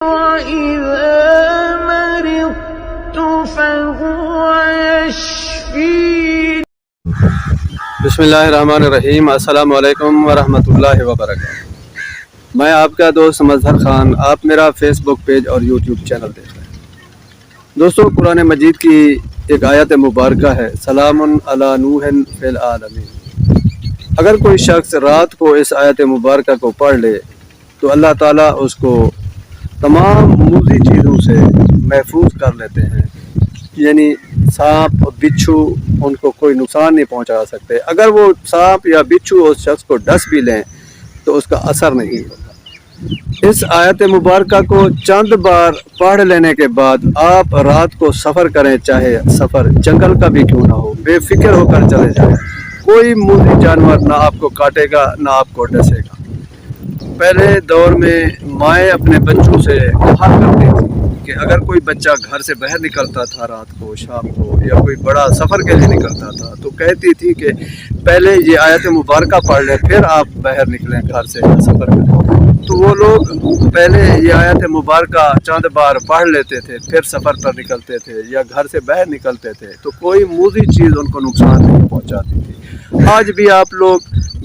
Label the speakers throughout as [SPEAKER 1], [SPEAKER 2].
[SPEAKER 1] وَإِذَا مَرِضْتُ فَهُوَ يَشْفِينِ۔
[SPEAKER 2] بسم اللہ الرحمن الرحیم۔ السلام علیکم ورحمۃ اللہ وبرکاتہ۔ میں آپ کا دوست مظہر خان، آپ میرا فیس بک پیج اور یوٹیوب چینل دیکھ رہے ہیں۔ دوستو، قرآن مجید کی ایک آیت مبارکہ ہے، سلام علی نوح فی العالمین۔ اگر کوئی شخص رات کو اس آیت مبارکہ کو پڑھ لے تو اللہ تعالیٰ اس کو تمام موذی چیزوں سے محفوظ کر لیتے ہیں، یعنی سانپ اور بچھو ان کو کوئی نقصان نہیں پہنچا سکتے۔ اگر وہ سانپ یا بچھو اس شخص کو ڈس بھی لیں تو اس کا اثر نہیں ہوگا۔ اس آیت مبارکہ کو چند بار پڑھ لینے کے بعد آپ رات کو سفر کریں، چاہے سفر جنگل کا بھی کیوں نہ ہو، بے فکر ہو کر چلے جائیں۔ کوئی موذی جانور نہ آپ کو کاٹے گا نہ آپ کو ڈسے گا۔ پہلے دور میں مائیں اپنے بچوں سے کہا کرتی تھی کہ اگر کوئی بچہ گھر سے باہر نکلتا تھا رات کو، شام کو، یا کوئی بڑا سفر کے لیے نکلتا تھا تو کہتی تھی کہ پہلے یہ آیت مبارکہ پڑھ لیں پھر آپ باہر نکلیں گھر سے یا سفر کریں۔ تو وہ لوگ پہلے یہ آیت مبارکہ چند بار پڑھ لیتے تھے، پھر سفر پر نکلتے تھے یا گھر سے باہر نکلتے تھے، تو کوئی موذی چیز ان کو نقصان نہیں پہنچاتی تھی۔ آج بھی آپ لوگ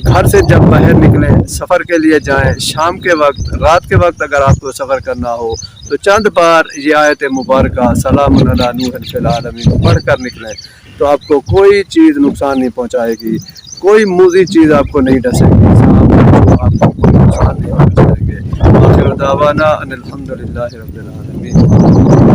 [SPEAKER 2] گھر سے جب باہر نکلیں، سفر کے لیے جائیں، شام کے وقت، رات کے وقت اگر آپ کو سفر کرنا ہو تو چند بار یہ آیت مبارکہ سلام علی نوح فی العالمین پڑھ کر نکلیں تو آپ کو کوئی چیز نقصان نہیں پہنچائے گی، کوئی موذی چیز آپ کو نہیں ڈسے گی، آپ کو کوئی نقصان نہیں پہنچائے گی۔ آخر دعوانا ان الحمد للہ رب العالمین۔